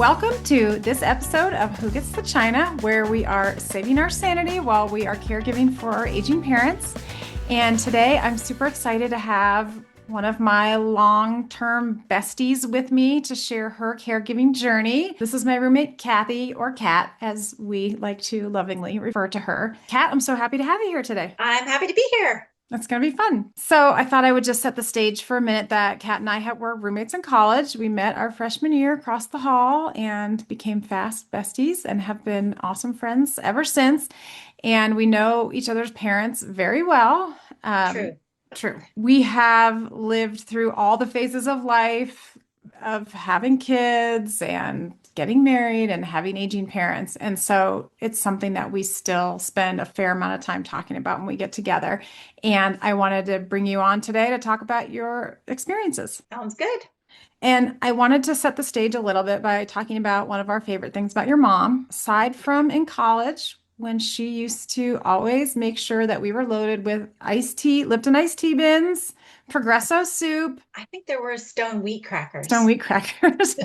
Welcome to this episode of Who Gets the China, where we are saving our sanity while we are caregiving for our aging parents. And today I'm super excited to have one of my long-term besties with me to share her caregiving journey. This is my roommate, Kathy, or Kat, as we like to lovingly refer to her. Kat, I'm so happy to have you here today. I'm happy to be here. That's going to be fun. So I thought I would just set the stage for a minute that Kat and I were roommates in college. We met our freshman year across the hall and became fast besties and have been awesome friends ever since. And we know each other's parents very well. True. True. We have lived through all the phases of life of having kids and getting married and having aging parents. And so it's something that we still spend a fair amount of time talking about when we get together. And I wanted to bring you on today to talk about your experiences. Sounds good. And I wanted to set the stage a little bit by talking about one of our favorite things about your mom. Aside from in college, when she used to always make sure that we were loaded with iced tea, Lipton iced tea bins, Progresso soup, I think there were stone wheat stone crackers. wheat crackers.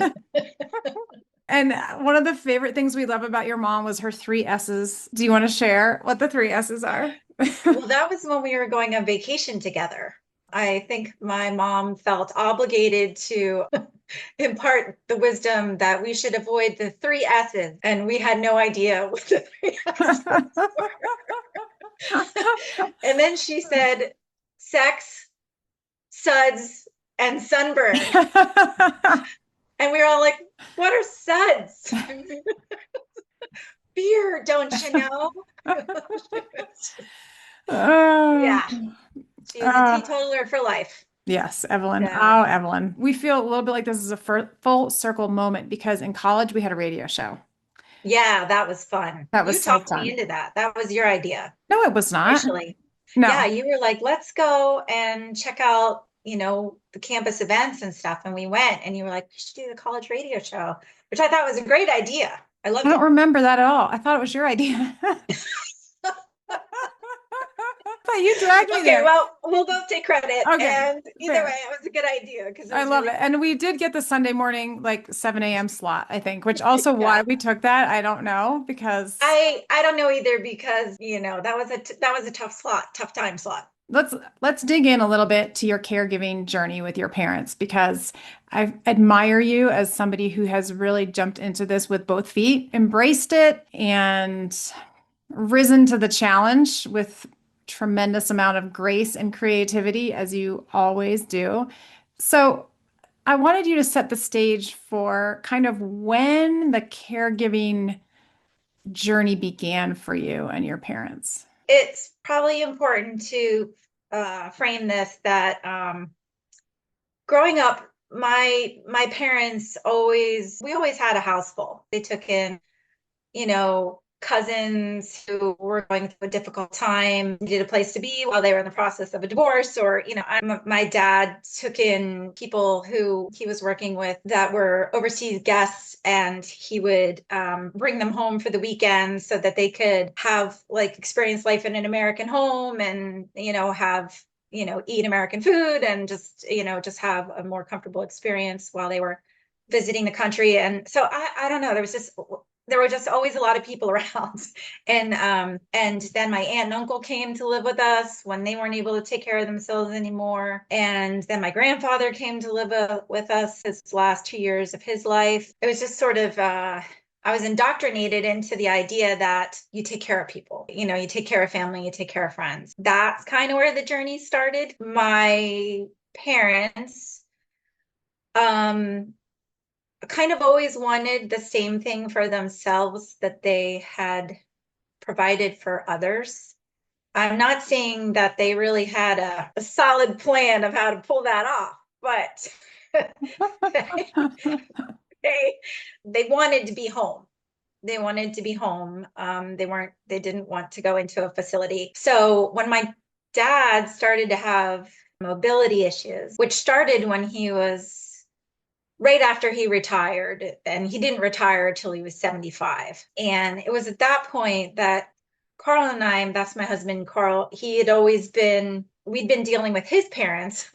And one of the favorite things we love about your mom was her three S's. Do you want to share what the three S's are? Well, that was when we were going on vacation together. I think my mom felt obligated to impart the wisdom that we should avoid the three S's, and we had no idea what the three S's were. And then she said, sex, suds, and sunburn. And we were all like, what are suds? Beer, don't you know? Oh, Yeah, she's a teetotaler for life. yes, Evelyn. So, Oh, Evelyn. We feel a little bit like this is a full circle moment because in college we had a radio show. yeah, that was fun. That was You so talked me fun. into that. That was your idea No, it was not. initially. Yeah, No, you were like, let's go and check out, the campus events and stuff. And we went, and you were like, we should do the college radio show, which I thought was a great idea. I I loved don't it. remember that at all. I thought it was your idea. But you dragged me Okay, there. well, we'll both take credit. Okay, And either way, fair. it was a good idea because it I was love really it. And we did get the Sunday morning, like 7 a.m. slot, I think, which also why yeah. we took that, I don't know, because I don't know either because, that was a tough slot, tough time slot. let's let's dig in a little bit to your caregiving journey with your parents because I admire you as somebody who has really jumped into this with both feet, embraced it, and risen to the challenge with tremendous amount of grace and creativity, as you always do. So I wanted you to set the stage for kind of when the caregiving journey began for you and your parents. It's probably important to frame this that growing up, my parents always we always had a house full. They took in, cousins who were going through a difficult time, needed a place to be while they were in the process of a divorce, or, my dad took in people who he was working with that were overseas guests, and he would bring them home for the weekend so that they could have like experience life in an American home and, have eat American food and just have a more comfortable experience while they were visiting the country. And so I don't know, there were just always a lot of people around. And then my aunt and uncle came to live with us when they weren't able to take care of themselves anymore. And then my grandfather came to live with us his last 2 years of his life. It was just sort of I was indoctrinated into the idea that you take care of people, you take care of family, you take care of friends. That's kind of where the journey started. My parents kind of always wanted the same thing for themselves that they had provided for others. I'm not saying that they really had a solid plan of how to pull that off, but they they wanted to be home. They wanted to be home. They didn't want to go into a facility. So when my dad started to have mobility issues, which started when he was right after he retired, and he didn't retire until he was 75. And it was at that point that Carl and I, that's my husband, Carl, we'd been dealing with his parents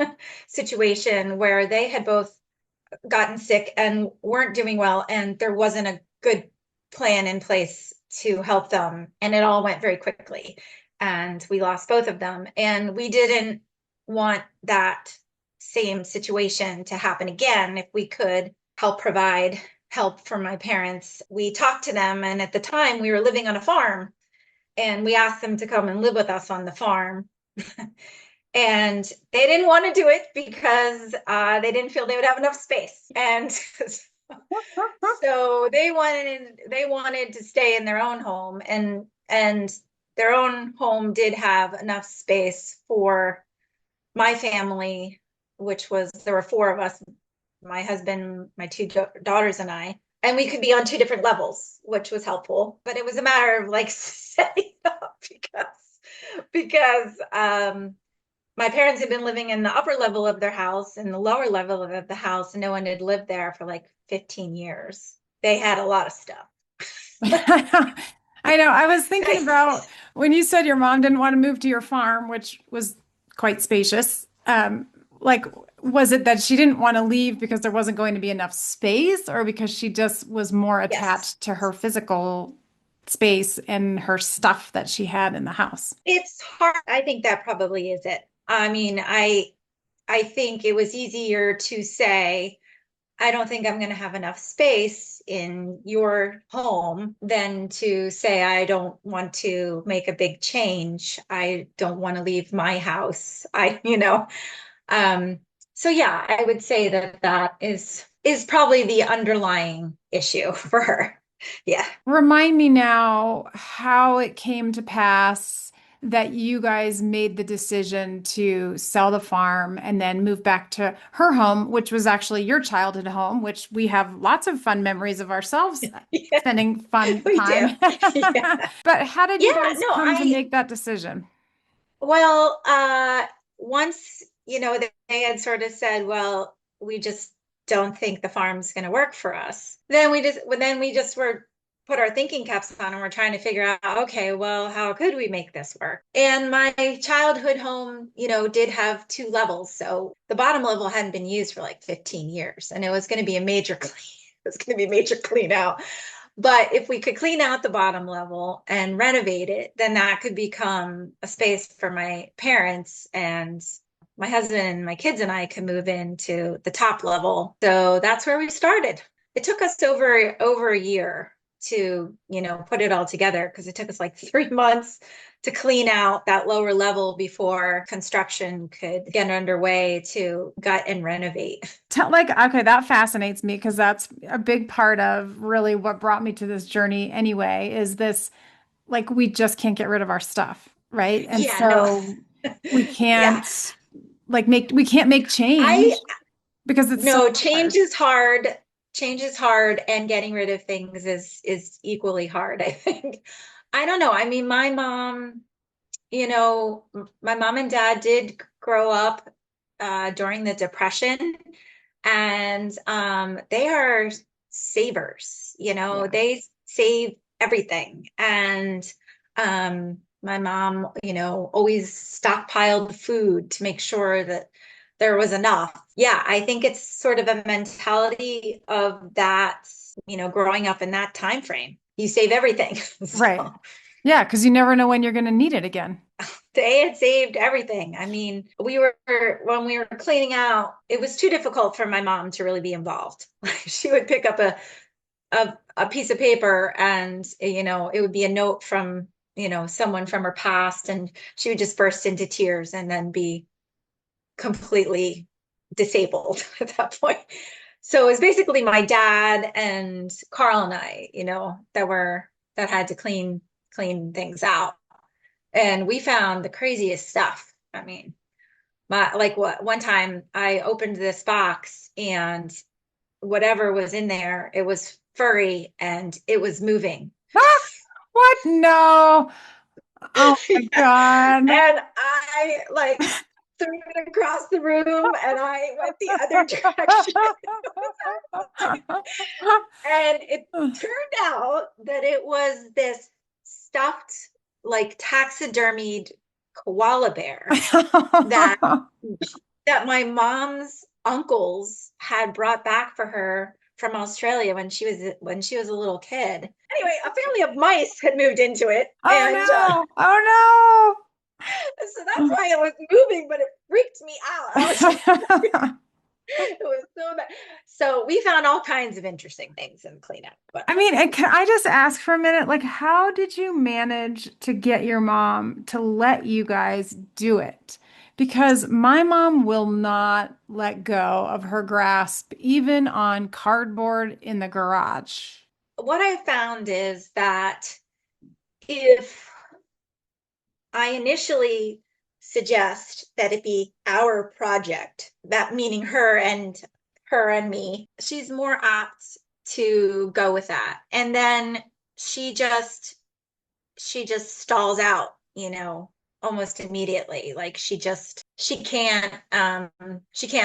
situation where they had both gotten sick and weren't doing well, and there wasn't a good plan in place to help them. And it all went very quickly. And we lost both of them. And we didn't want that same situation to happen again. If we could help provide help for my parents, we talked to them. And at the time, we were living on a farm, and we asked them to come and live with us on the farm. And they didn't want to do it because they didn't feel they would have enough space. And so they wanted to stay in their own home, and their own home did have enough space for my family, which was, there were four of us, my husband, my two daughters, and I, and we could be on two different levels, which was helpful. But it was a matter of like setting up, because my parents had been living in the upper level of their house, and the lower level of the house, and no one had lived there for like 15 years. They had a lot of stuff. I know. I was thinking about when you said your mom didn't want to move to your farm, which was quite spacious. Like, was it that she didn't want to leave because there wasn't going to be enough space, or because she just was more Yes. attached to her physical space and her stuff that she had in the house? It's hard. I think that probably is it. I mean, I think it was easier to say, I don't think I'm going to have enough space in your home than to say, I don't want to make a big change. I don't want to leave my house. Um, so yeah, I would say that that is probably the underlying issue for her. Yeah. Remind me now how it came to pass that you guys made the decision to sell the farm and then move back to her home, which was actually your childhood home, which we have lots of fun memories of ourselves Yeah, spending fun we do. time. Yeah. But how did you Yeah, guys no, come to make that decision? well, once, they had sort of said, well, we just don't think the farm's going to work for us. Then we just were put our thinking caps on, and we're trying to figure out, okay, well, how could we make this work? And my childhood home, did have two levels. So the bottom level hadn't been used for like 15 years, and it was going to be a major clean. It was going to be a major clean out. But if we could clean out the bottom level and renovate it, then that could become a space for my parents, and my husband and my kids and I could move into the top level. So that's where we started. It took us over a year to, put it all together, because it took us like 3 months to clean out that lower level before construction could get underway to gut and renovate. Like, okay, that fascinates me because that's a big part of really what brought me to this journey anyway, is this, like, we just can't get rid of our stuff, right? And Yeah, no. so we Yeah. can't we can't make I change because it's so No, hard. change is hard. Change is hard, and getting rid of things is equally hard, I think. I don't know. I mean, my mom and dad did grow up during the Depression, and they are savers. Yeah. They save everything. And my mom, always stockpiled food to make sure that there was enough. Yeah, I think it's sort of a mentality of that, growing up in that time frame. You save everything. Right. So Yeah, because you never know when you're going to need it again. they had saved everything. I mean, when we were cleaning out, it was too difficult for my mom to really be involved. She would pick up a piece of paper, and it would be a note from, someone from her past, and she would just burst into tears and then be completely disabled at that point. So it was basically my dad and Carl and I, that had to clean things out. And we found the craziest stuff. I mean, one time I opened this box, and whatever was in there, it was furry and it was moving. Ah, what? No. Oh my God. And I like threw it across the room, and I went the other direction. And it turned out that it was this stuffed, like taxidermied koala bear that my mom's uncles had brought back for her from Australia when she was a little kid. Anyway, a family of mice had moved into it, Oh and no. Oh so that's why it was moving, but it freaked me out. I was just, no. it was so bad. So we found all kinds of interesting things in cleanup, but I mean, and can I just ask for a minute, like, how did you manage to get your mom to let you guys do it? Because my mom will not let go of her grasp, even on cardboard in the garage. what I found is that if I initially suggest that it be our project, that meaning her and me, she's more apt to go with that. And then she just she just stalls out, almost immediately. Like she can't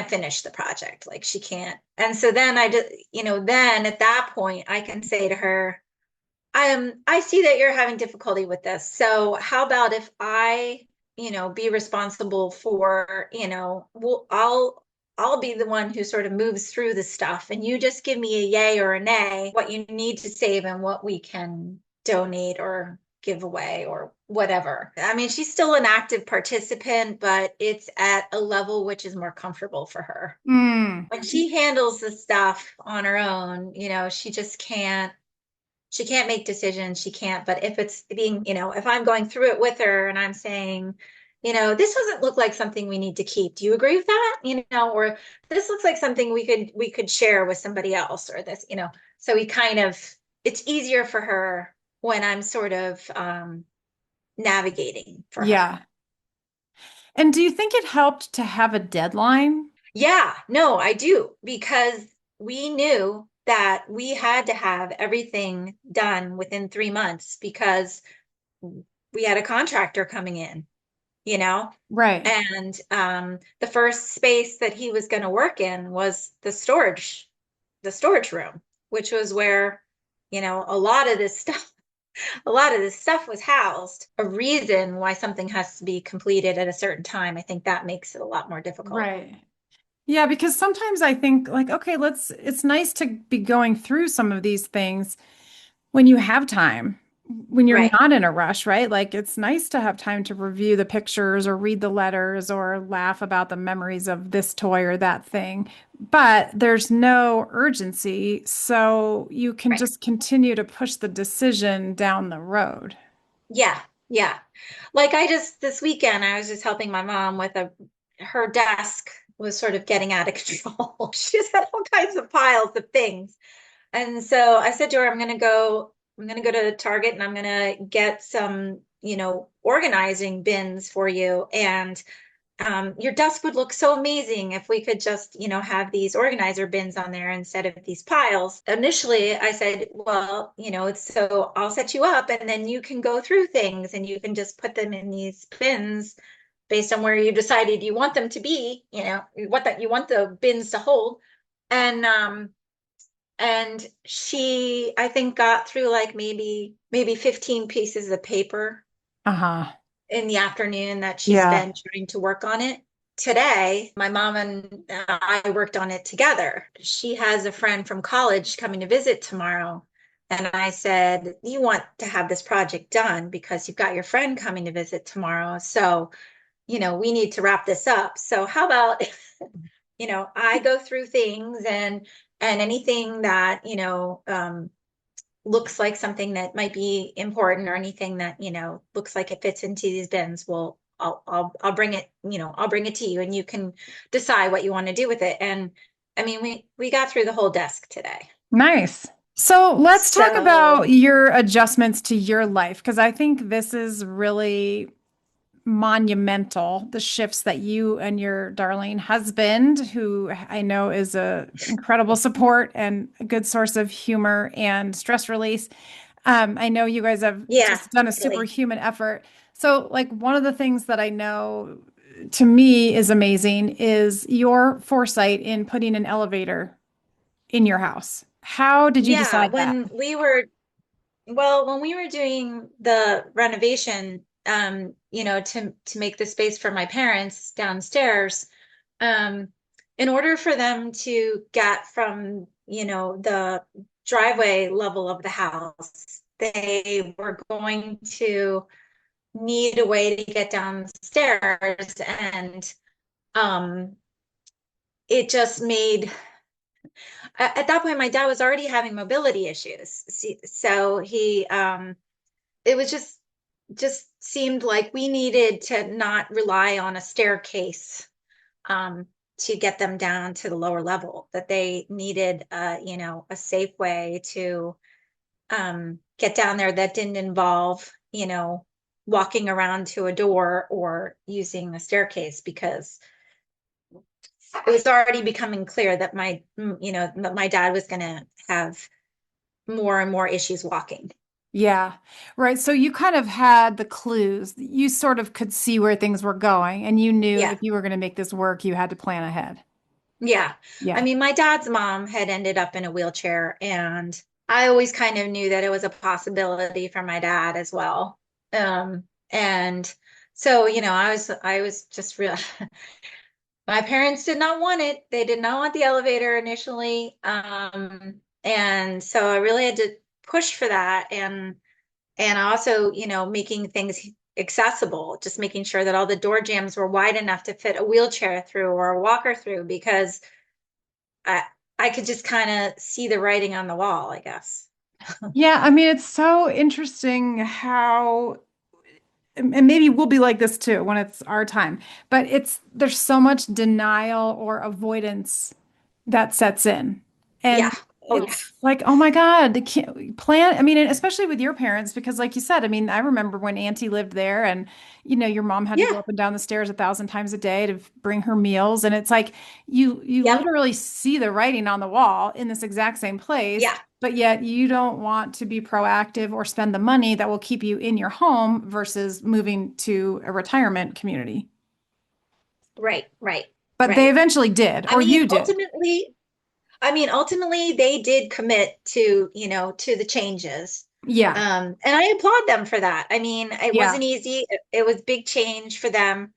finish the project. Like she can't. And so then I just, then at that point I can say to her, I see that you're having difficulty with this. So how about if I, be responsible for, I'll be the one who sort of moves through the stuff and you just give me a yay or a nay, what you need to save and what we can donate or give away or whatever. I mean, she's still an active participant, but it's at a level which is more comfortable for her. Mm, When she handles the stuff on her own, she can't make decisions. She can't. But if it's being, if I'm going through it with her and I'm saying, this doesn't look like something we need to keep. Do you agree with that? Or this looks like something we could share with somebody else, or this, so it's easier for her when I'm sort of navigating for her. yeah. And do you think it helped to have a deadline? Yeah, no, I do, because we knew that we had to have everything done within 3 months because we had a contractor coming in, you know, Right. and the first space that he was going to work in was the storage room, which was where, a lot of this stuff was housed. A reason why something has to be completed at a certain time. I think that makes it a lot more difficult. Right. Yeah, because sometimes I think like, okay, it's nice to be going through some of these things when you have time, when you're Right. not in a rush, right? Like it's nice to have time to review the pictures or read the letters or laugh about the memories of this toy or that thing. But there's no urgency, so you can Right. just continue to push the decision down the road. Yeah. Yeah. Like this weekend, I was just helping my mom with her desk was sort of getting out of control. She just had all kinds of piles of things. And so I said to her, I'm gonna go to Target and I'm gonna get some, organizing bins for you. And your desk would look so amazing if we could just, have these organizer bins on there instead of these piles. Initially, I said, well, so I'll set you up and then you can go through things and you can just put them in these bins based on where you decided you want them to be, what that you want the bins to hold. And she, I think, got through like maybe 15 pieces of paper Uh-huh. in the afternoon that she Yeah. spent trying to work on it. Today, my mom and I worked on it together. She has a friend from college coming to visit tomorrow. And I said, you want to have this project done because you've got your friend coming to visit tomorrow. So, we need to wrap this up. So how about, I go through things and anything that, looks like something that might be important or anything that, looks like it fits into these bins, well, I'll bring it, I'll bring it to you and you can decide what you want to do with it. And I mean, we got through the whole desk today. Nice. So let's talk about So your adjustments to your life, because I think this is really monumental, the shifts that you and your darling husband, who I know is a incredible support and a good source of humor and stress release. I know you guys have yeah, just done a totally. superhuman effort. So, like, one of the things that I know to me is amazing is your foresight in putting an elevator in your house. How did you Yeah, decide that? when we were doing the renovation, to make the space for my parents downstairs, um, in order for them to get from, the driveway level of the house, they were going to need a way to get downstairs. And um, it just made, at that point, my dad was already having mobility issues. So it was just seemed like we needed to not rely on a staircase um, to get them down to the lower level, that they needed, a safe way to get down there that didn't involve, walking around to a door or using a staircase, because it was already becoming clear that my dad was going to have more and more issues walking. Yeah, right. So you kind of had the clues. You sort of could see where things were going, and you knew Yeah. if you were going to make this work, you had to plan ahead. Yeah. I Yeah. mean, my dad's mom had ended up in a wheelchair, and I always kind of knew that it was a possibility for my dad as well. And so, I was just real. My parents did not want it. They did not want the elevator initially. And so I really had to push for that. And also, making things accessible, just making sure that all the door jambs were wide enough to fit a wheelchair through or a walker through, because I I could just kind of see the writing on the wall, I guess. Yeah, I mean, it's so interesting how, and maybe we'll be like this too when it's our time, but there's so much denial or avoidance that sets in. Yeah. And Oh yeah. it's like, oh my God, they can't plan. I mean, and especially with your parents, because like you said, I mean, I remember when Auntie lived there and, your mom had to go Yeah. up and down the stairs 1,000 times a day to bring her meals. And it's like, you Yep. literally see the writing on the wall in this exact same place, Yeah. but yet you don't want to be proactive or spend the money that will keep you in your home versus moving to a retirement community. Right. Right. But they Right. eventually did, I or mean, you did. ultimately, they did commit to the changes. Yeah. And I applaud them for that. I mean, it Yeah. wasn't easy. It was big change for them.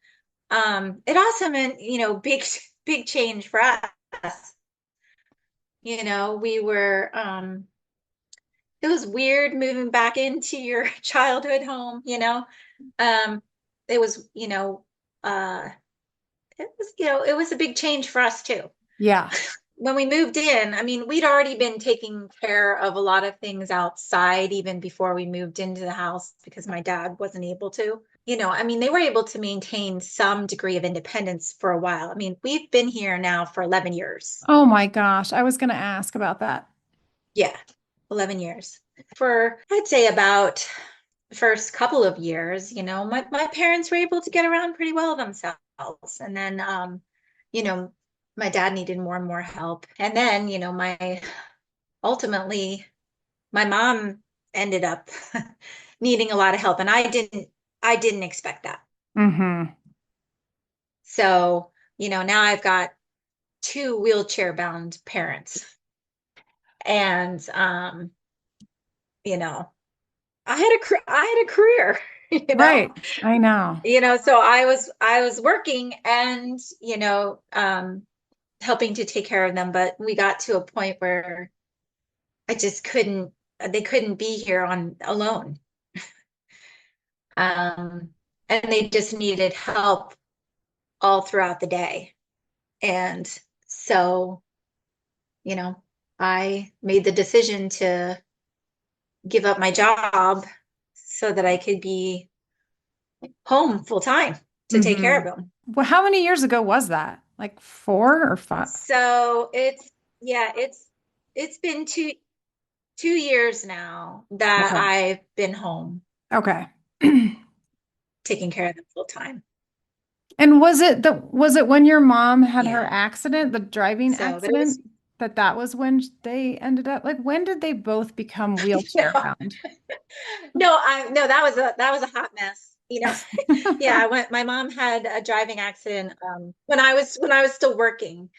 It also meant, big change for us. We were, it was weird moving back into your childhood home, Um, it was, it was a big change for us too. Yeah. When we moved in, I mean, we'd already been taking care of a lot of things outside even before we moved into the house, because my dad wasn't able to. I mean, they were able to maintain some degree of independence for a while. I mean, we've been here now for 11 years. Oh my gosh. I was going to ask about that. Yeah, 11 years. For, I'd say, about the first couple of years, my parents were able to get around pretty well themselves. And then, you know, my dad needed more and more help. And then, ultimately, my mom ended up needing a lot of help, and I didn't expect that. Hmm. So, now I've got two wheelchair bound parents. And you know, I had a career, you know. Right. I know. So I was working and, helping to take care of them, but we got to a point where I just couldn't they couldn't be here on alone. And they just needed help all throughout the day. And so, you know, I made the decision to give up my job so that I could be home full time to take care Hmm. of them. Well, how many years ago was that? Like 4 or 5? So it's been two years now that Okay. I've been home Okay. taking care of them full time. And was it when your mom had her Yeah. accident, the driving So, but it was accident, that was when they ended up, like, when did they both become wheelchair no, bound? no, that was a hot mess. Yeah, my mom had a driving accident when I was still working.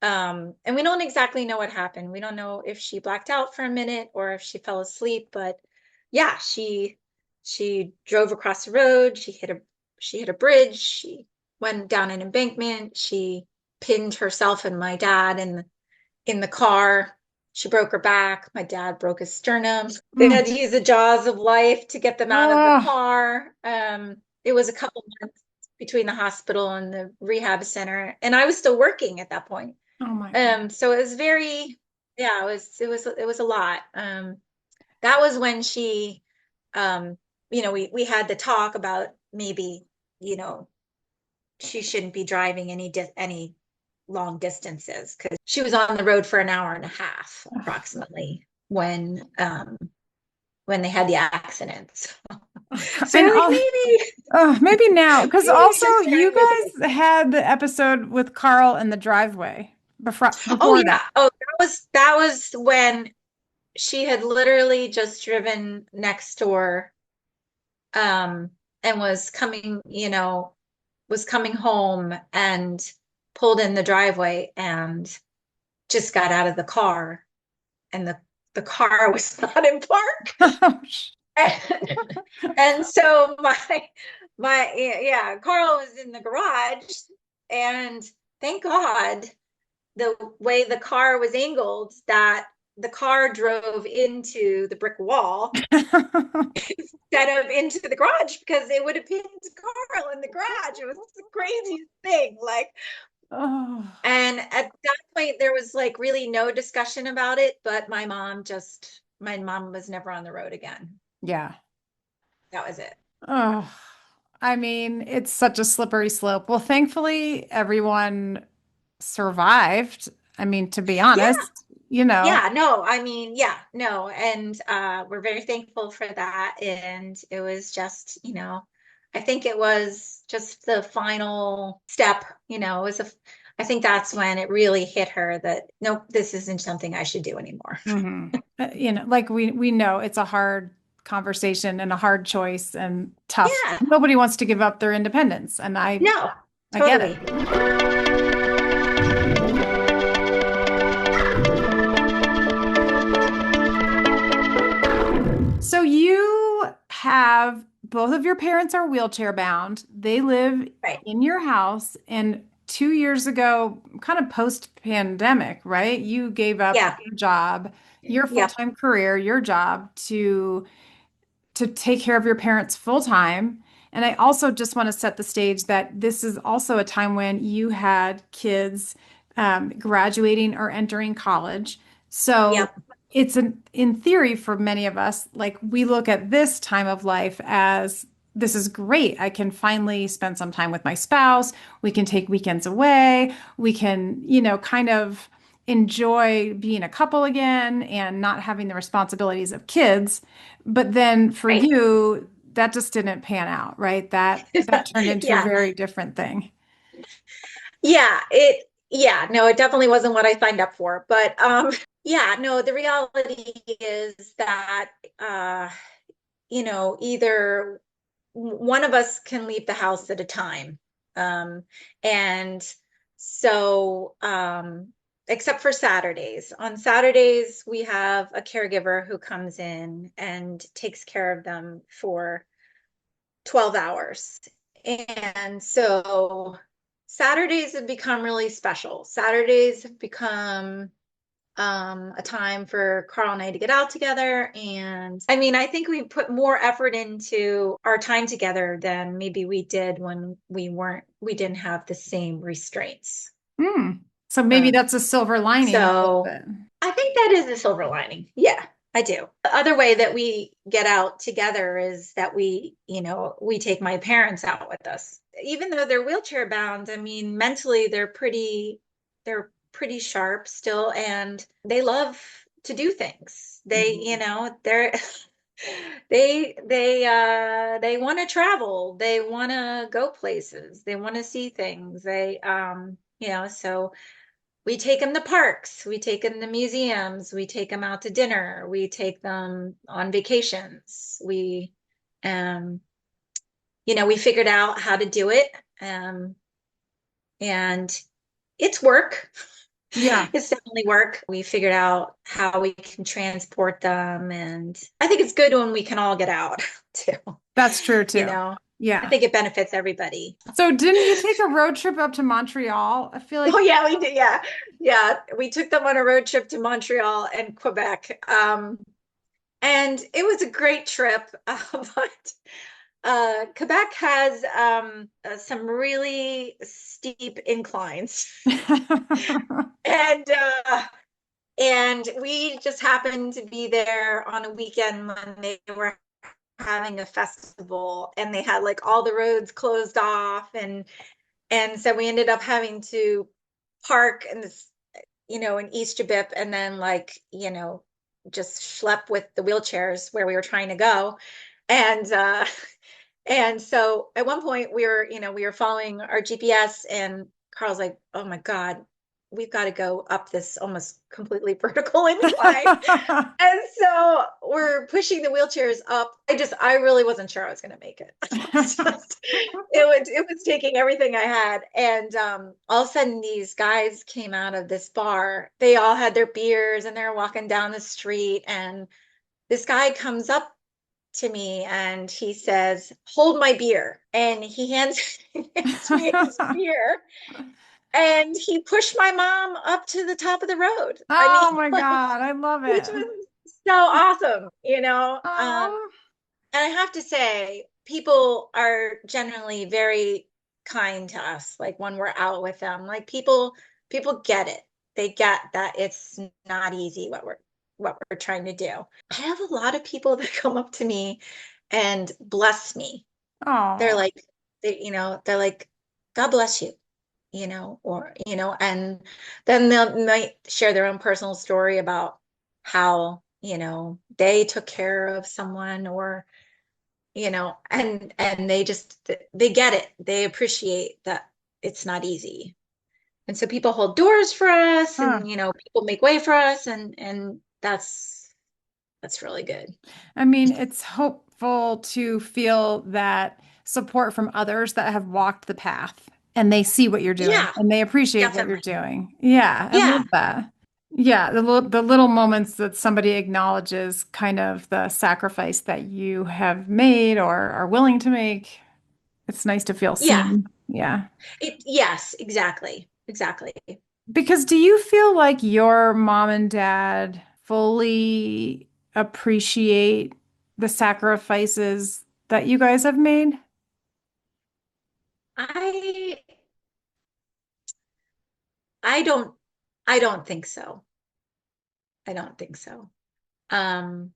And we don't exactly know what happened. We don't know if she blacked out for a minute or if she fell asleep, but yeah, she drove across the road, she hit a bridge, she went down an embankment, she pinned herself and my dad in the car. She broke her back. My dad broke his sternum. They Mm. had to use the jaws of life to get them out of the Oh, car. It was a couple months between the hospital and the rehab center, and I was still working at that point. oh my God. So it was very, yeah, it was a lot. That was when she, um, we had the talk about maybe, you know, she shouldn't be driving any long distances because she was on the road for an hour and a half approximately when they had the accident. So And we're like maybe maybe now, because maybe also just you driving with guys had the episode with Carl in the driveway Oh before yeah. that. Oh, that was when she had literally just driven next door um and was coming home and pulled in the driveway and just got out of the car and the car was not in park. And, and so my yeah, Carl was in the garage and thank God the way the car was angled that the car drove into the brick wall instead of into the garage because it would have pinned Carl in the garage. It was the craziest thing. Like, Oh, and at that point, there was like really no discussion about it, but my mom was never on the road again. yeah. That was it. Oh, I mean, it's such a slippery slope. Well, thankfully, everyone survived. I mean, to be Yeah. honest, you know. Yeah, no, I mean, yeah, no, and we're very thankful for that. And it was just, I think it was just the final step, it was I think that's when it really hit her that nope, this isn't something I should do anymore. Like we know it's a hard conversation and a hard choice and tough. Yeah, Nobody wants to give up their independence, and no, I get it. totally. So you have both of your parents are wheelchair bound. They live Right. in your house, and 2 years ago, kind of post-pandemic, right? You gave up Yeah. your job, your Yep. full-time career, your job to take care of your parents full time. And I also just want to set the stage that this is also a time when you had kids graduating or entering college. So Yep. in theory for many of us, like we look at this time of life as this is great. I can finally spend some time with my spouse. We can take weekends away. We can, kind of enjoy being a couple again and not having the responsibilities of kids. But then for Right. you, that just didn't pan out, right? That turned into a Yeah. very different thing. Yeah, no, it definitely wasn't what I signed up for. But yeah, no, the reality is that either one of us can leave the house at a time. And so except for Saturdays. On Saturdays, we have a caregiver who comes in and takes care of them for 12 hours. And so Saturdays have become really special. Saturdays have become a time for Carl and I to get out together. And I mean, I think we put more effort into our time together than maybe we did when we didn't have the same restraints. Hmm. So maybe Um, that's a silver lining a little so bit. I think that is a silver lining. Yeah, I do. The other way that we get out together is that we take my parents out with us. Even though they're wheelchair bound, I mean, mentally they're pretty sharp still and they love to do things. They're they want to travel. They want to go places. They want to see things. So we take them to parks, we take them to museums, we take them out to dinner, we take them on vacations. Um, we figured out how to do it. Um, and it's work. Yeah, It's definitely work. We figured out how we can transport them. And I think it's good when we can all get out too, that's true you too. know? I Yeah. think it benefits everybody. So didn't you take a road trip up to Montreal? I feel Oh like, yeah, we did. Yeah. Yeah. We took them on a road trip to Montreal and Quebec. And it was a great trip. But Quebec has some really steep inclines. And we just happened to be there on a weekend when they were having a festival and they had like all the roads closed off, and so we ended up having to park in this, in East Jabip, and then like, just schlep with the wheelchairs where we were trying to go. And and so at one point we were following our GPS, and Carl's like, "Oh my God, we've got to go up this almost completely vertical incline." And so we're pushing the wheelchairs up. I really wasn't sure I was going to make it. It was taking everything I had. And all of a sudden these guys came out of this bar. They all had their beers and they're walking down the street. And this guy comes up to me and he says, "Hold my beer." And he hands me his beer. And he pushed my mom up to the top of the road. I mean, Oh my like, God, I love which it. was so awesome. Oh, And I have to say, people are generally very kind to us, like when we're out with them. Like people get it. They get that it's not easy what we're trying to do. I have a lot of people that come up to me and bless me. They're oh, like, they're like, "God bless you," and then they might share their own personal story about how, they took care of someone, or, and they get it. They appreciate that it's not easy. And so people hold doors for us, huh. and, people make way for us, and that's really good. I mean, it's hopeful to feel that support from others that have walked the path and they see what you're doing Yeah, and they appreciate what you're definitely. doing. Yeah, I love Yeah. that. Yeah, the little moments that somebody acknowledges kind of the sacrifice that you have made or are willing to make. It's nice to feel Yeah. seen. Yeah. Yes, exactly. Exactly. Because do you feel like your mom and dad fully appreciate the sacrifices that you guys have made? I I don't I don't think so. I don't think so. Um,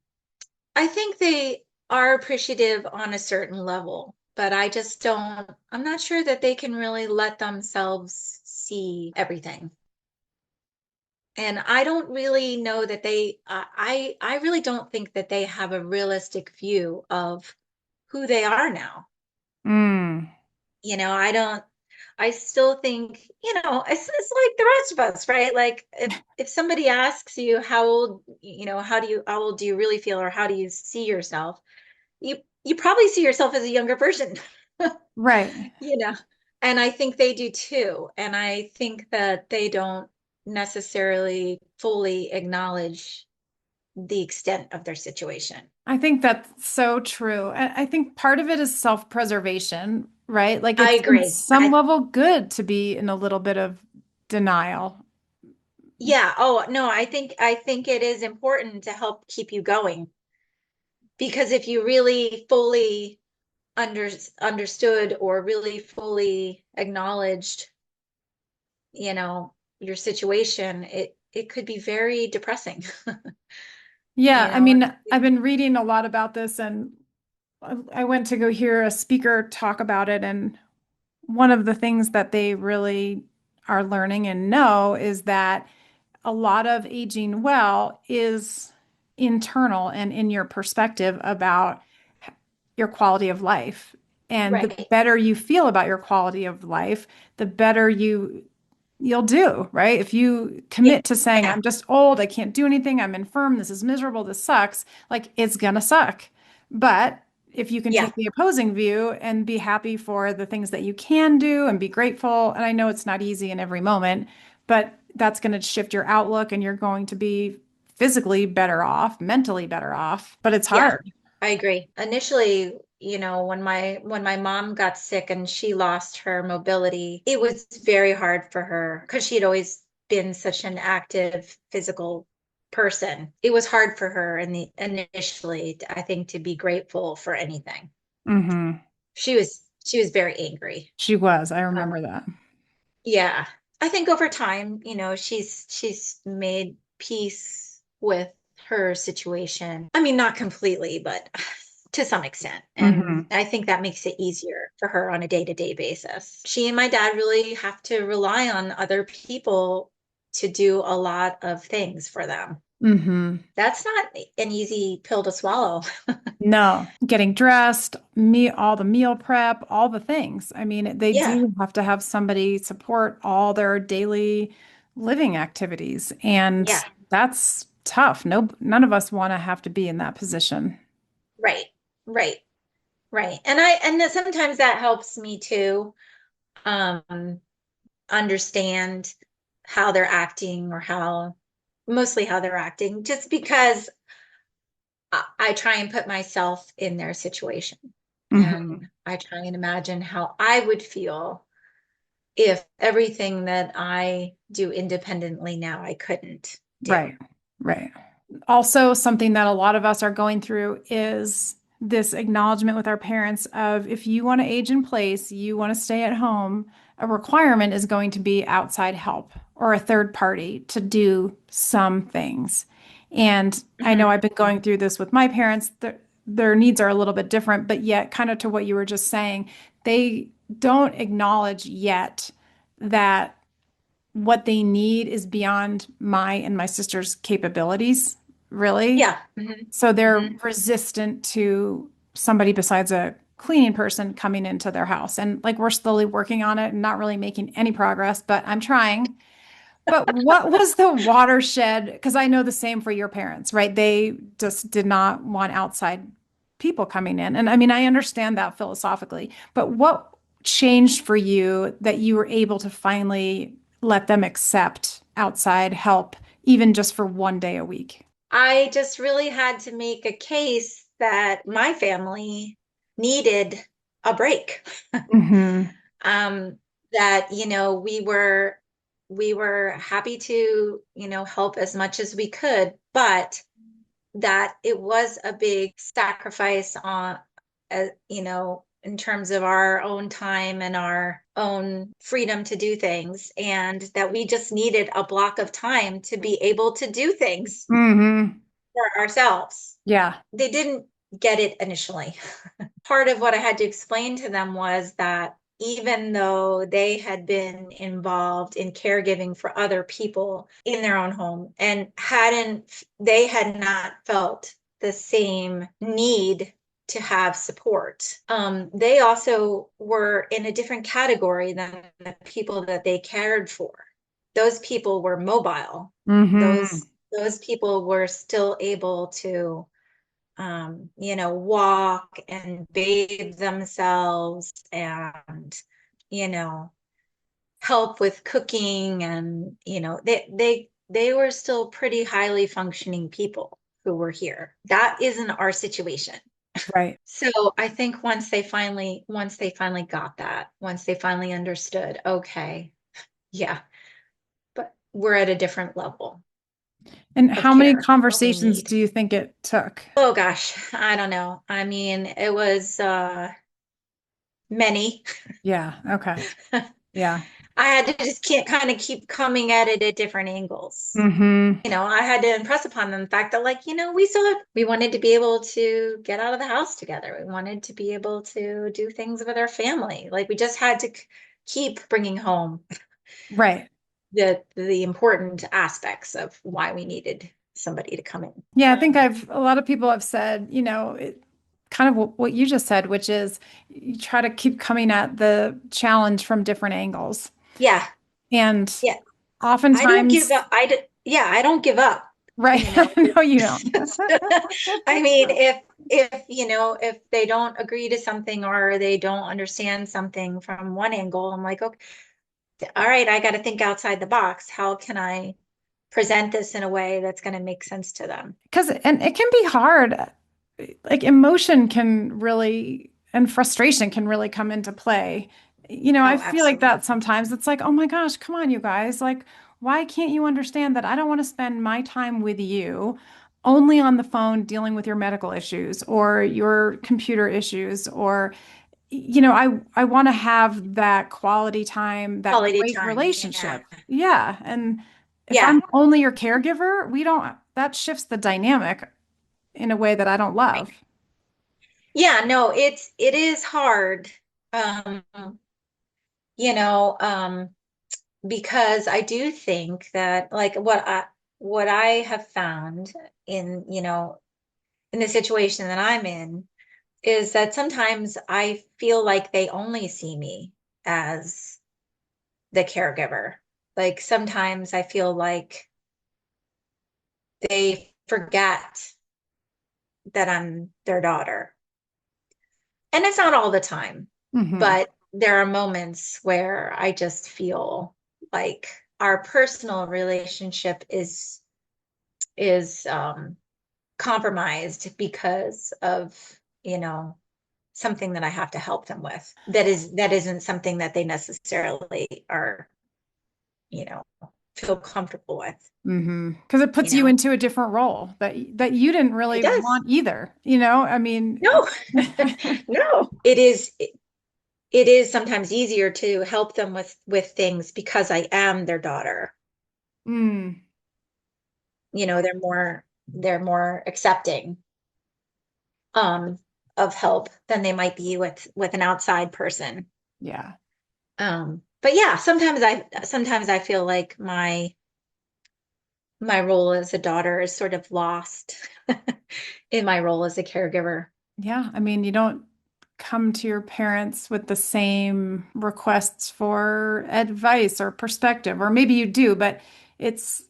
I think they are appreciative on a certain level, but I'm not sure that they can really let themselves see everything. And I don't really know that I really don't think that they have a realistic view of who they are now. Mm. I don't, I still think, it's like the rest of us, right? Like if somebody asks you how old do you really feel, or how do you see yourself? You probably see yourself as a younger person, Right. you know. And I think they do too. And I think that they don't necessarily fully acknowledge the extent of their situation. I think that's so true. And I think part of it is self-preservation, right? Like I it's in agree. some level good to be in a little bit of denial. Yeah. Oh, no, I think it is important to help keep you going, because if you really fully under, understood, or really fully acknowledged, your situation, it could be very depressing. Yeah, you I know. mean, I've been reading a lot about this and I went to go hear a speaker talk about it, and one of the things that they really are learning and know is that a lot of aging well is internal and in your perspective about your quality of life. And the Right. better you feel about your quality of life, the better you'll do, right? If you Yeah. commit to saying, I'm just old, I can't do anything, I'm infirm, this is miserable, this sucks, like it's gonna suck. But if you can Yeah. take the opposing view and be happy for the things that you can do and be grateful, and I know it's not easy in every moment, but that's going to shift your outlook and you're going to be physically better off, mentally better off, but it's Yeah. hard. I agree. Initially, when my mom got sick and she lost her mobility, it was very hard for her because she had always been such an active physical person. It was hard for her initially, I think, to be grateful for anything. Hmm. She was very angry. She was. I Uh, remember that. yeah. I think over time, she's made peace with her situation. I mean, not completely, but to some extent. And Hmm. I think that makes it easier for her on a day-to-day basis. She and my dad really have to rely on other people to do a lot of things for them. Hmm. That's not an easy pill to swallow. No, getting dressed, all the meal prep, all the things. I mean, they Yeah. do have to have somebody support all their daily living activities, and Yeah. that's tough. No, none of us want to have to be in that position. Right. Right. Right. And then sometimes that helps me too. Um, understand how they're acting or mostly how they're acting, just because I try and put myself in their situation. And Hmm. I try and imagine how I would feel if everything that I do independently now I couldn't do. Right, right. Also, something that a lot of us are going through is this acknowledgement with our parents of if you want to age in place, you want to stay at home, a requirement is going to be outside help or a third party to do some things. And I know Mhm. I've been going through this with my parents. Their needs are a little bit different, but yet, kind of to what you were just saying, they don't acknowledge yet that what they need is beyond my and my sister's capabilities, really. Yeah. Hmm. So they're Hmm. resistant to somebody besides a cleaning person coming into their house. And like we're slowly working on it and not really making any progress, but I'm trying. But what was the watershed? Because I know the same for your parents, right? They just did not want outside people coming in. And I mean, I understand that philosophically, but what changed for you that you were able to finally let them accept outside help, even just for one day a week? I just really had to make a case that my family needed a break. Hmm. um, that we were happy to help as much as we could, but that it was a big sacrifice on in terms of our own time and our own freedom to do things, and that we just needed a block of time to be able to do things Hmm. for ourselves. Yeah. They didn't get it initially. Part of what I had to explain to them was that even though they had been involved in caregiving for other people in their own home and they had not felt the same need to have support. They also were in a different category than the people that they cared for. Those people were mobile. Hmm. Those people were still able to walk and bathe themselves and, you know, help with cooking, and, they were still pretty highly functioning people who were here. That isn't our situation. Right. So I think once they finally got that, once they finally understood, okay, yeah, but we're at a different level And of how many care, what we conversations need. do you think it took? Oh gosh, I don't know. I mean, it was many. Yeah. Okay. Yeah. I had to just can't kind of keep coming at it at different angles. Hmm. I had to impress upon them the fact that, like, we wanted to be able to get out of the house together. We wanted to be able to do things with our family. Like, we just had to keep bringing home Right. the important aspects of why we needed somebody to come in. Yeah, I think a lot of people have said, kind of what you just said, which is you try to keep coming at the challenge from different angles. Yeah, And yeah. I don't give oftentimes, up. Yeah, I don't give up. right. You know, No, you don't. I mean, if they don't agree to something or they don't understand something from one angle, I'm like, okay, all right, I got to think outside the box. How can I present this in a way that's going to make sense to them? Because, and it can be hard. like emotion can really and frustration can really come into play. I Oh, feel like that absolutely. sometimes. It's like, oh my gosh, come on, you guys. Like, why can't you understand that I don't want to spend my time with you only on the phone dealing with your medical issues or your computer issues or I want to have that quality time, that Quality great time. Yeah. relationship. Yeah. And if Yeah. I'm only your caregiver, that shifts the dynamic in a way that I don't love. Yeah, no, it is hard. Um, you know, because I do think that like what I have found in, in the situation that I'm in is that sometimes I feel like they only see me as the caregiver. Like sometimes I feel like they forget that I'm their daughter. And it's not all the time, Hmm. but there are moments where I just feel like our personal relationship is compromised because of, you know, something that I have to help them with. That isn't something that they necessarily are, you know, feel comfortable with, Hmm. Because it you puts you know. into a different role that you didn't It really does. want either. I mean, No. No. It is sometimes easier to help them with things because I am their daughter. mm, They're more accepting um of help than they might be with an outside person. yeah. But yeah, sometimes I feel like my role as a daughter is sort of lost in my role as a caregiver. Yeah. I mean, you don't come to your parents with the same requests for advice or perspective, or maybe you do, but it's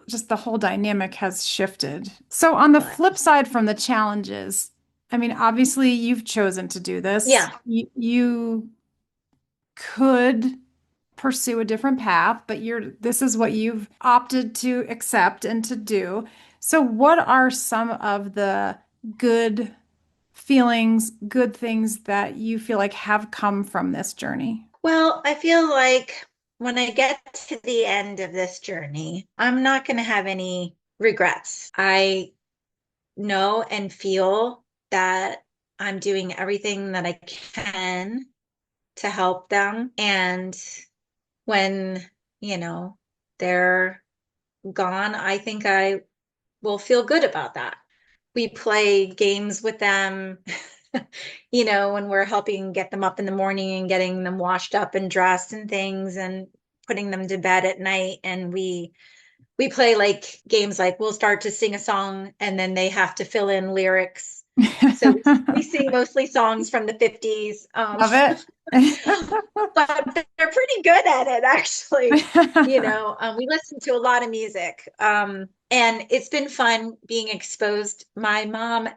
just the whole dynamic has shifted. So, on the But flip side from the challenges, I mean, obviously you've chosen to do this. yeah. You could pursue a different path, but this is what you've opted to accept and to do. So, what are some of the good feelings, good things that you feel like have come from this journey? Well, I feel like when I get to the end of this journey, I'm not going to have any regrets. I know and feel that I'm doing everything that I can to help them. And when, you know, they're gone, I think I will feel good about that. We play games with them, when we're helping get them up in the morning and getting them washed up and dressed and things and putting them to bed at night. And we play like games like we'll start to sing a song and then they have to fill in lyrics. So we sing mostly songs from the 50s. Love it. But they're pretty good at it, actually. We listen to a lot of music. And it's been fun being exposed. My mom,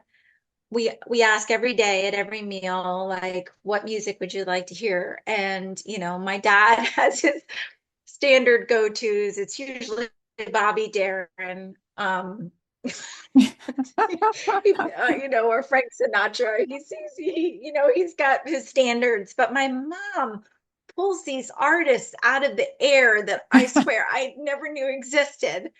we ask every day at every meal, like, what music would you like to hear? And, my dad has his standard go-tos. It's usually Bobby Darin, or Frank Sinatra. He's got his standards. But my mom pulls these artists out of the air that I swear I never knew existed.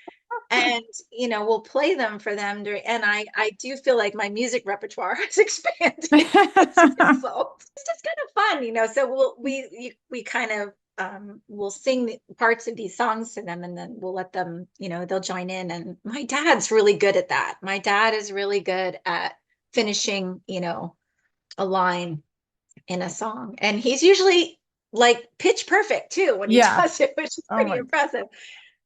And we'll play them for them and I do feel like my music repertoire has expanded as a result. It's just kind of fun, so we kind of we'll sing parts of these songs to them and then we'll let them, they'll join in. And my dad's really good at that. My dad is really good at finishing, a line in a song, and he's usually like pitch perfect too when he Yeah. does it, which is Oh pretty my, impressive.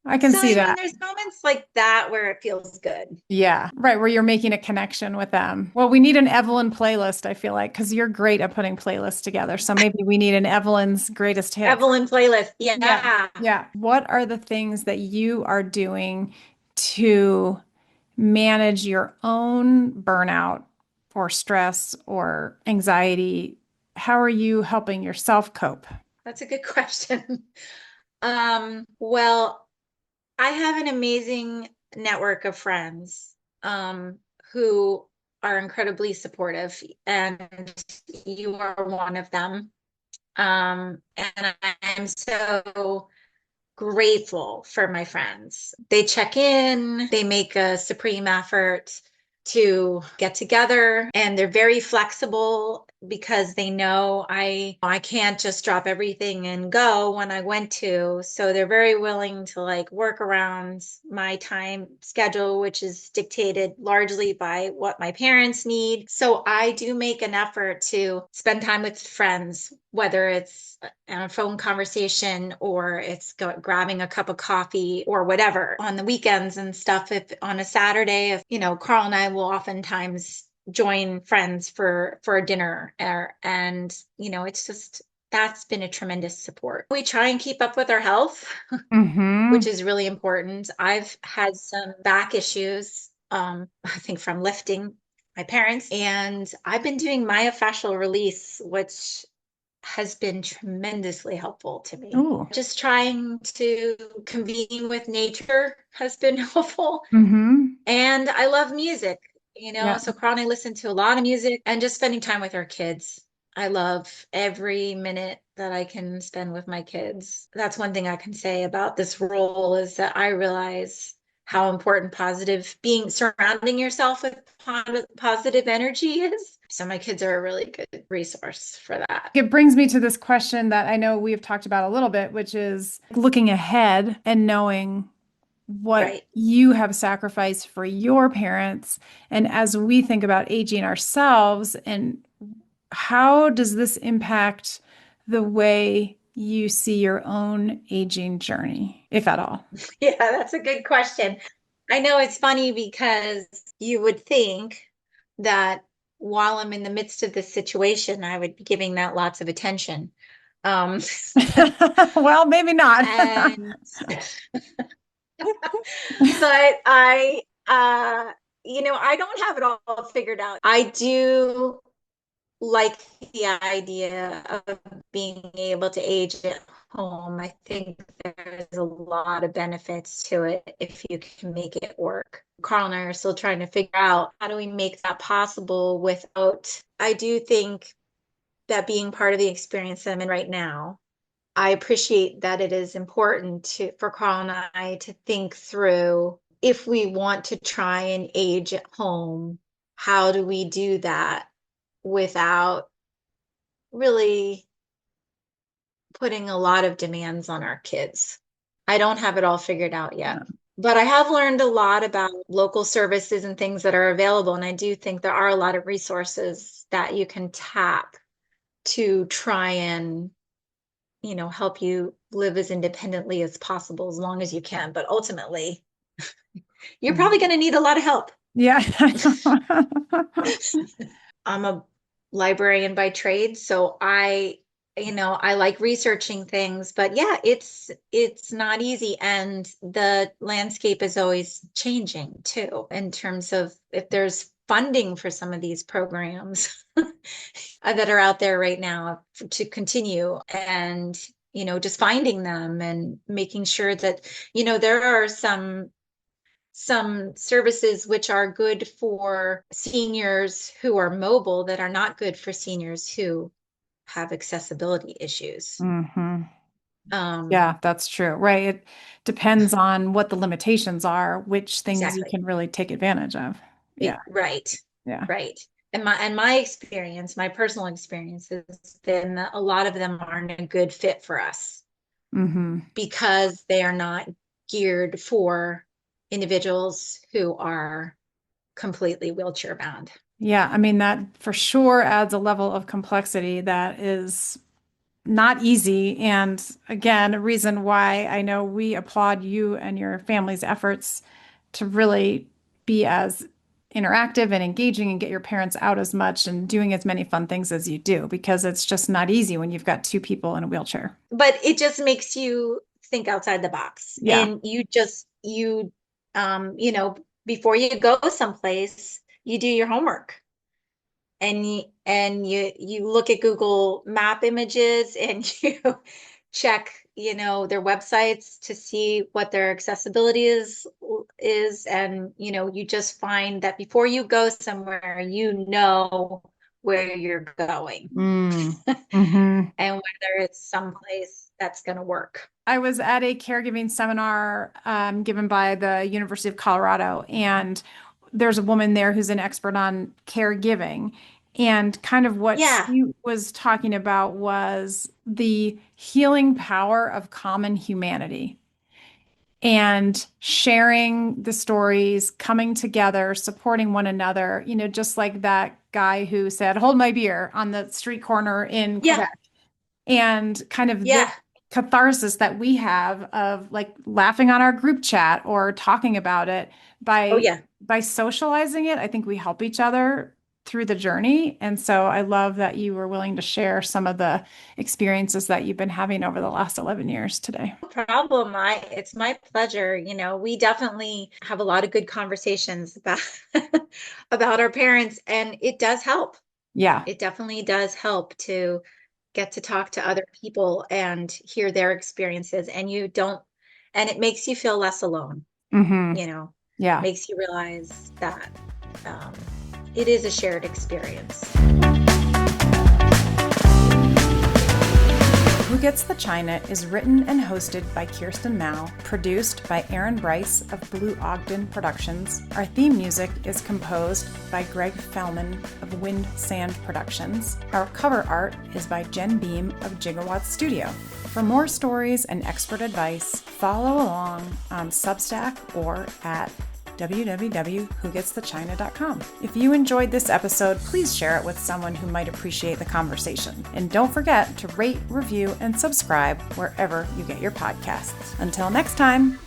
I can So see I mean, that. there's moments like that where it feels good. Yeah, right, where you're making a connection with them. Well, we need an Evelyn playlist, I feel like, because you're great at putting playlists together. So maybe we need an Evelyn's greatest hits. Evelyn playlist. Yeah. Yeah. Yeah. What are the things that you are doing to manage your own burnout or stress or anxiety? How are you helping yourself cope? That's a good question. Well, I have an amazing network of friends who are incredibly supportive, and you are one of them. And I'm so grateful for my friends. They check in, they make a supreme effort to get together, and they're very flexible because they know I can't just drop everything and go when I went to. So they're very willing to like work around my time schedule, which is dictated largely by what my parents need. So I do make an effort to spend time with friends, whether it's a phone conversation or it's grabbing a cup of coffee or whatever on the weekends and stuff. If on a Saturday, if Carl and I will oftentimes join friends for a dinner, and it's just that's been a tremendous support. We try and keep up with our health, which Mm-hmm. is really important. I've had some back issues, I think from lifting my parents, and I've been doing myofascial release, which has been tremendously helpful to me. Ooh. Just trying to convene with nature has been helpful. Mm-hmm. And I love music, Yeah. so Carl and I listen to a lot of music and just spending time with our kids. I love every minute that I can spend with my kids. That's one thing I can say about this role is that I realize how important being surrounding yourself with positive energy is. So my kids are a really good resource for that. It brings me to this question that I know we've talked about a little bit, which is looking ahead and knowing what Right. you have sacrificed for your parents. And as we think about aging ourselves, and how does this impact the way you see your own aging journey, if at all? Yeah, that's a good question. I know it's funny because you would think that while I'm in the midst of this situation, I would be giving that lots of attention. Um, Well, maybe not. and but I don't have it all figured out. I do like the idea of being able to age at home. I think there's a lot of benefits to it if you can make it work. Carl and I are still trying to figure out how do we make that possible without, I do think that being part of the experience that I'm in right now, I appreciate that it is important for Carl and I to think through if we want to try and age at home, how do we do that without really putting a lot of demands on our kids. I don't have it all figured out yet, but I have learned a lot about local services and things that are available. And I do think there are a lot of resources that you can tap to try and, help you live as independently as possible as long as you can. But ultimately, you're probably going to need a lot of help. Yeah. I'm a librarian by trade, so I like researching things, but yeah, it's not easy, and the landscape is always changing too in terms of if there's funding for some of these programs that are out there right now to continue, and just finding them and making sure that there are some services which are good for seniors who are mobile that are not good for seniors who have accessibility issues. Hmm. Um, Yeah, that's true. Right. It depends on what the limitations are, which things you exactly. can really take advantage of. Yeah. Right. Yeah. Right. And my experience, my personal experience has been that a lot of them aren't a good fit for us Hmm. because they are not geared for individuals who are completely wheelchair bound. Yeah. I mean, that for sure adds a level of complexity that is not easy. And again, a reason why I know we applaud you and your family's efforts to really be as interactive and engaging and get your parents out as much and doing as many fun things as you do, because it's just not easy when you've got two people in a wheelchair. But it just makes you think outside the box, Yeah. and before you go someplace, you do your homework, and you look at Google map images, and you check their websites to see what their accessibility is. And, you just find that before you go somewhere, where you're going Mm. Hmm. and whether it's someplace that's going to work. I was at a caregiving seminar given by the University of Colorado, and there's a woman there who's an expert on caregiving. And kind of what Yeah. she was talking about was the healing power of common humanity and sharing the stories, coming together, supporting one another, just like that guy who said, "Hold my beer" on the street corner in Yeah. Quebec. And kind of the Yeah. catharsis that we have of like laughing on our group chat or talking about it Oh, by yeah. by socializing it, I think we help each other through the journey. And so I love that you were willing to share some of the experiences that you've been having over the last 11 years today. No problem. It's my pleasure. We definitely have a lot of good conversations about about our parents, and it does help. Yeah. It definitely does help to get to talk to other people and hear their experiences, and it makes you feel less alone, Hmm. you know, Yeah. makes you realize that um, it is a shared experience. Who Gets the China is written and hosted by Kirsten Mao, produced by Aaron Bryce of Blue Ogden Productions. Our theme music is composed by Greg Fellman of Wind Sand Productions. Our cover art is by Jen Beam of Gigawatt Studio. For more stories and expert advice, follow along on Substack or at www.whogetsthechina.com. If you enjoyed this episode, please share it with someone who might appreciate the conversation. And don't forget to rate, review, and subscribe wherever you get your podcasts. Until next time.